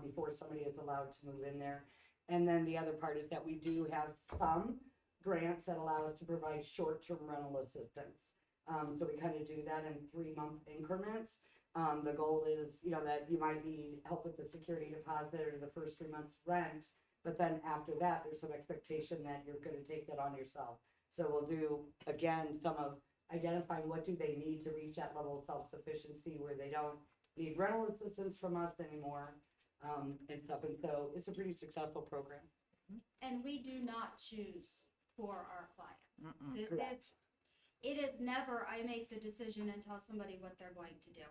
before somebody is allowed to move in there. And then the other part is that we do have some grants that allow us to provide short-term rental assistance. So we kind of do that in 3-month increments. The goal is, you know, that you might need help with the security deposit or the first 3 months rent, but then after that, there's some expectation that you're going to take that on yourself. So we'll do, again, some of identifying what do they need to reach that level of self-sufficiency where they don't need rental assistance from us anymore, and stuff. And so it's a pretty successful program. And we do not choose for our clients. Mm-mm. This Correct. is, it is never, I make the decision and tell somebody what they're going to do.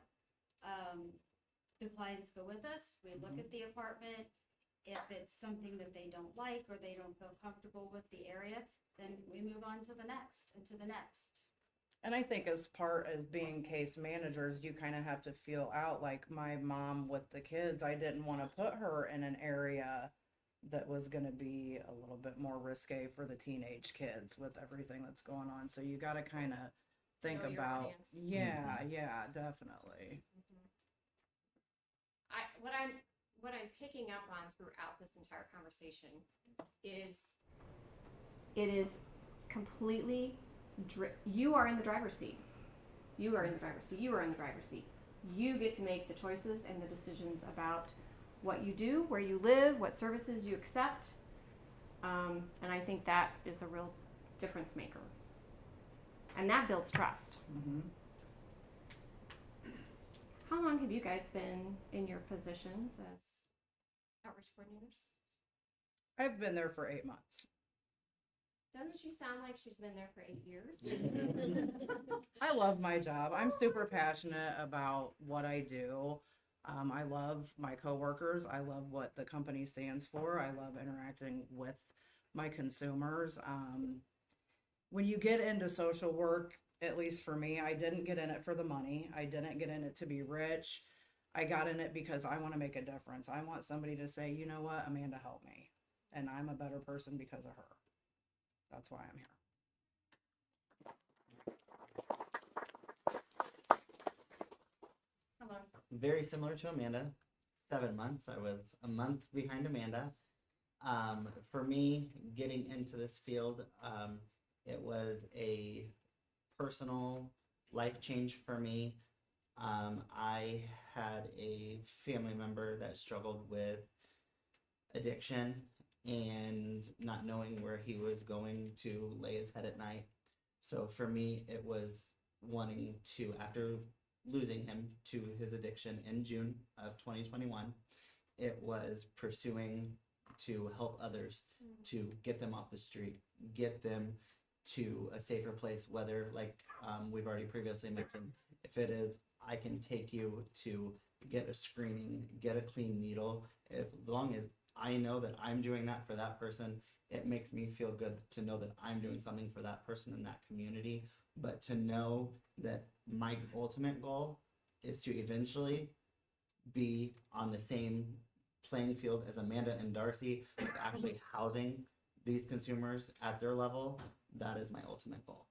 The clients go with us, we look Mhm. at the apartment. If it's something that they don't like or they don't feel comfortable with the area, then we move on to the next and to the next. And I think as being case managers, you kind of have to feel out like my mom with the kids, I didn't want to put her in an area that was going to be a little bit more risque for the teenage kids with everything that's going on. So you got to kind of think Know your about, audience. yeah, yeah, definitely. What I'm picking up on throughout this entire conversation is it is completely you are in the driver's seat. You are in the driver's seat. You are in the driver's seat. You get to make the choices and the decisions about what you do, where you live, what services you accept. And I think that is a real difference maker. And that builds trust. Hmm. How long have you guys been in your positions as outreach coordinators? I've been there for 8 months. Doesn't she sound like she's been there for 8 years? I love my job. I'm super passionate about what I do. I love my coworkers. I love what the company stands for. I love interacting with my consumers. When you get into social work, at least for me, I didn't get in it for the money. I didn't get in it to be rich. I got in it because I want to make a difference. I want somebody to say, you know what, Amanda helped me. And I'm a better person because of her. That's why I'm here. Hello. Very similar to Amanda. 7 months. I was a month behind Amanda. For me, getting into this field, it was a personal life change for me. I had a family member that struggled with addiction and not knowing where he was going to lay his head at night. So for me, it was wanting to, after losing him to his addiction in June of 2021, it was pursuing to help others, to get them off the street, get them to a safer place, whether, like we've already previously mentioned, If it is, I can take you to get a screening, get a clean needle. As long as I know that I'm doing that for that person, it makes me feel good to know that I'm doing something for that person in that community. But to know that my ultimate goal is to eventually be on the same playing field as Amanda and Darcy, of actually housing these consumers at their level, that is my ultimate goal.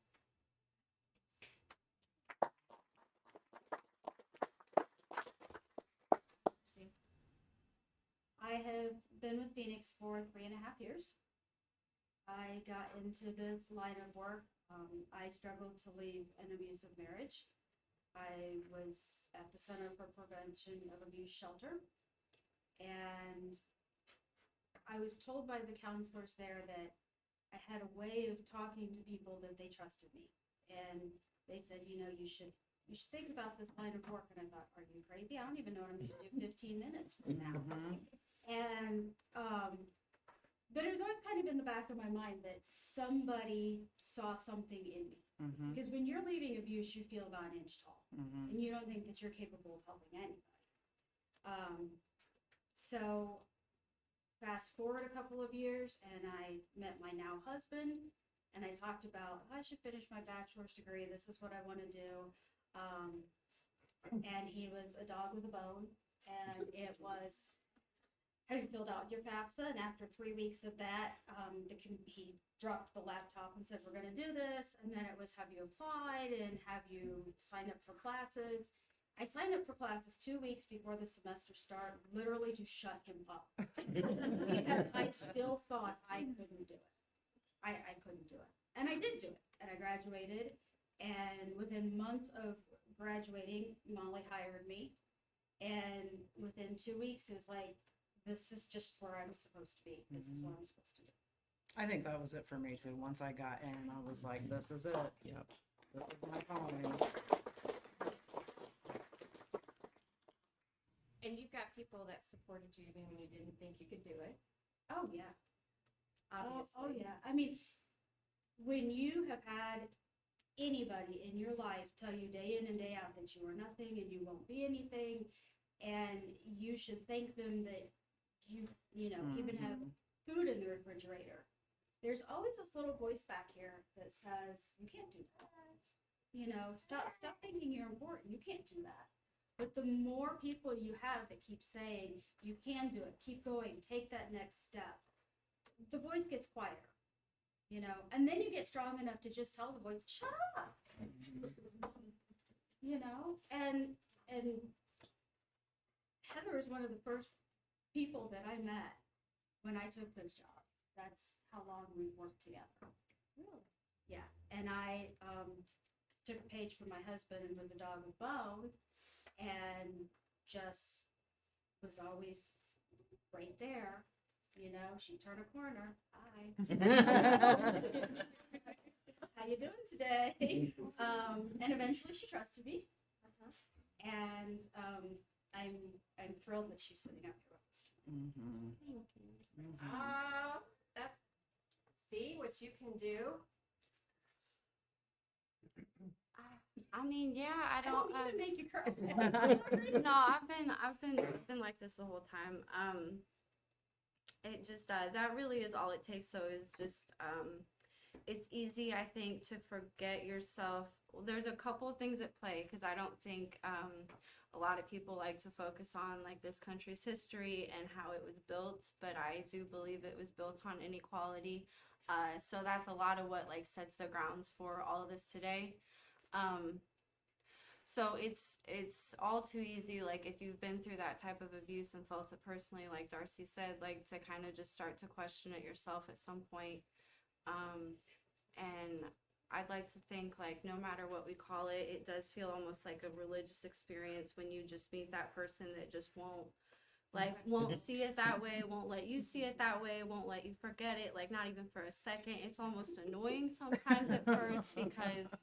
See? I have been with Phoenix for 3.5 years. I got into this line of work. I struggled to leave an abusive marriage. I was at the Center for Prevention of Abuse Shelter. And I was told by the counselors there that I had a way of talking to people that they trusted me. And they said, you know, you should think about this line of work. And I thought, are you crazy? I don't even know what I'm going to do 15 minutes from now. And, but it was always kind of in the back of my mind that somebody saw something in me. Because when you're leaving abuse, you feel about an inch tall. And you don't think that you're capable of helping anybody. So fast forward a couple of years, and I met my now husband, and I talked about, I should finish my bachelor's degree. This is what I want to do. And he was a dog with a bone, and it was, have you filled out your FAFSA? And after 3 weeks of that, he dropped the laptop and said, we're going to do this. And then it was, have you applied and have you signed up for classes? I signed up for classes 2 weeks before the semester started, literally to shut him up. Because I still thought I couldn't do it. I couldn't do it. And I did do it. And I graduated. And within months of graduating, Molly hired me. And within 2 weeks, it was like, this is just where I'm supposed to be. This is what I'm supposed to do. I think that was it for me too. Once I got in, I was like, this is it. Yep. This is my calling. And you've got people that supported you even when you didn't think you could do it, Oh, yeah. obviously. Oh, yeah. I mean, when you have had anybody in your life tell you day in and day out that you are nothing and you won't be anything, and you should thank them that you know, even have food in the refrigerator. There's always this little voice back here that says, you can't do that. You know, stop thinking you're important. You can't do that. But the more people you have that keep saying, you can do it, keep going, take that next step, the voice gets quieter, you know, and then you get strong enough to just tell the voice, shut up, you know, and Heather is one of the first people that I met when I took this job. That's how long we've worked together. Really? Yeah, and I took a page from my husband and was a dog with bone, and just was always right there. You know, she'd turn a corner. Hi. How you doing today? And eventually she trusted me. And I'm thrilled that she's sitting out here with us tonight. Thank you. That's, see what you can do? I mean, yeah, I I don't. don't mean to make you cry. No, I've been like this the whole time. It just that really is all it takes. So is just it's easy, I think, to forget yourself. Well, there's a couple of things at play because I don't think a lot of people like to focus on like this country's history and how it was built, but I do believe it was built on inequality. So that's a lot of what like sets the grounds for all of this today. So it's all too easy, like if you've been through that type of abuse and felt it personally, like Darcy said, like to kind of just start to question it yourself at some point. And I'd like to think like no matter what we call it, it does feel almost like a religious experience when you just meet that person that just won't see it that way, won't let you see it that way, won't let you forget it, like not even for a second. It's almost annoying sometimes at first because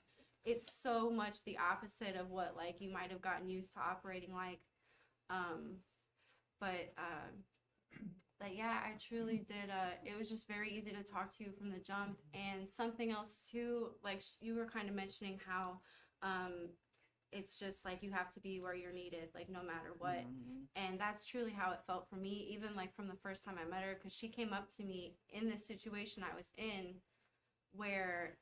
it's so much the opposite of what like you might have gotten used to operating like. But yeah, I truly did. It was just very easy to talk to you from the jump. And something else too, like you were kind of mentioning how it's just like you have to be where you're needed, like no matter what. And that's truly how it felt for me, even like from the first time I met her, because she came up to me in this situation I was in where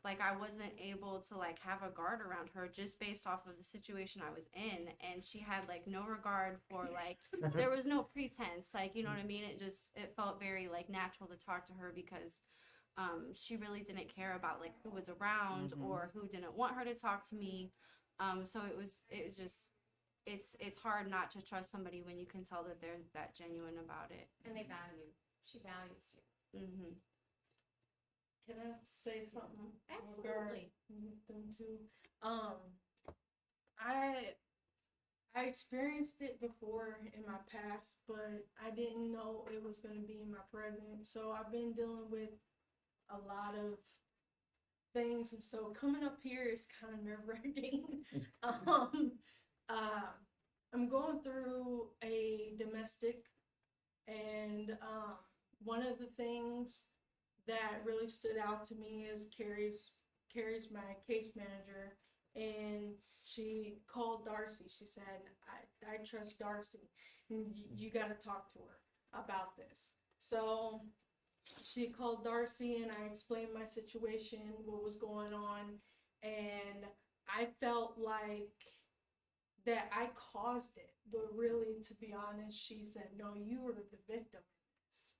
like I wasn't able to like have a guard around her just based off of the situation I was in, and she had like no regard for like there was no pretense, like, you know what I mean? It felt very like natural to talk to her because she really didn't care about like who was around or who didn't want her to talk to me. So it was just it's hard not to trust somebody when you can tell that they're that genuine about it. And they value. She values you. Can I say something? Absolutely. Them too. I experienced it before in my past, but I didn't know it was going to be in my present. So I've been dealing with a lot of things, and so coming up here is kind of nerve-wracking. I'm going through a domestic, and one of the things that really stood out to me is Carrie's my case manager, and she called Darcy. She said, I trust Darcy, and you got to talk to her about this. So she called Darcy, and I explained my situation, what was going on, and I felt like that I caused it, but really, to be honest, she said, no, you were the victim in this.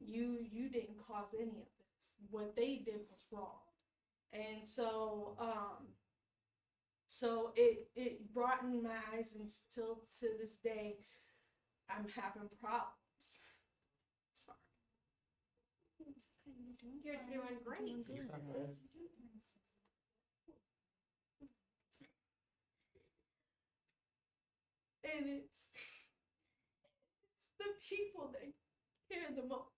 You didn't cause any of this. What they did was wrong. And so it broadened my eyes, and still to this day I'm having problems. Sorry. You're doing great. And it's the people that care the most.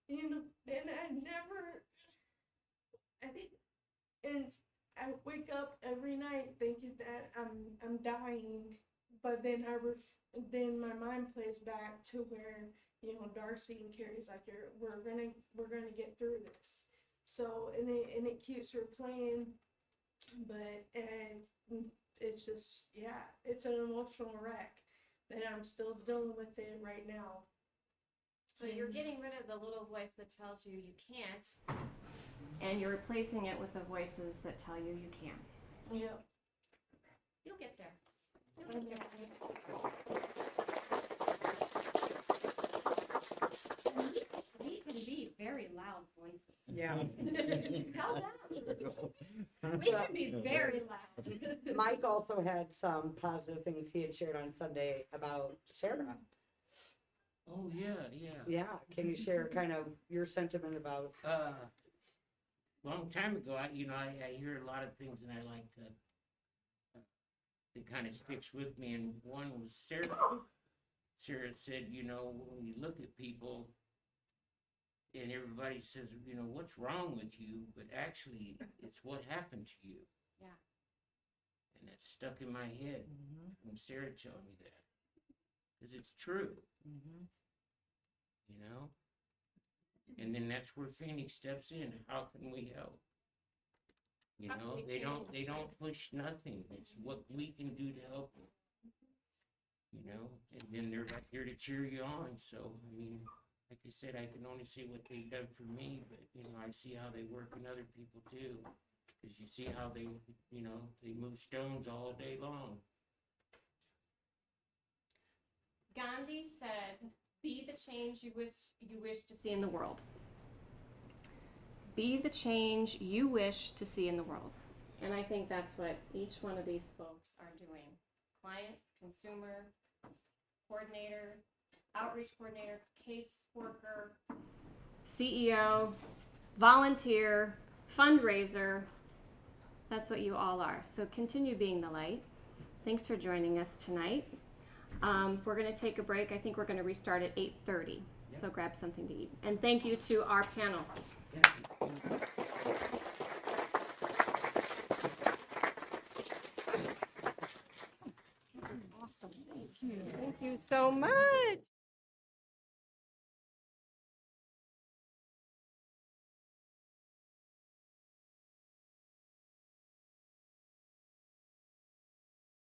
You know, and and I wake up every night thinking that I'm dying, but then then my mind plays back to where, you know, Darcy and Carrie's like, we're gonna get through this. So and it keeps replaying, but it's just, yeah, it's an emotional wreck, and I'm still dealing with it right now. So you're getting rid of the little voice that tells you you can't, and you're replacing it with the voices that tell you you can. Yeah. You'll get there. You'll get We can be very loud voices. Yeah. Tell them. We can be very loud. Mike also had some positive things he had shared on Sunday about Sarah. Oh, yeah. Yeah, can you share kind of your sentiment about? Long time ago, I hear a lot of things, and I like to, it kind of sticks with me, and one was Sarah. Sarah said, you know, when you look at people and everybody says, you know, what's wrong with you? But actually, it's what happened to you. Yeah. And that stuck in my head when Sarah told me that. Because it's true. You know? And then that's where Phoenix steps in. How can we help? You How can know, we they change? don't push nothing. It's what we can do to help them. You know, and then they're right there to cheer you on. So I mean, like I said, I can only see what they've done for me, but you know, I see how they work in other people too. Because you see how they, you know, they move stones all day long. Gandhi said, be the change you wish to see in the world. Be the change you wish to see in the world. And I think that's what each one of these folks are doing. Client, consumer, coordinator, outreach coordinator, case worker, CEO, volunteer, fundraiser. That's what you all are. So continue being the light. Thanks for joining us tonight. We're going to take a break. I think we're going to restart at 8:30. So grab something to eat. And thank you to our panel. Awesome. Thank you. Thank you so much.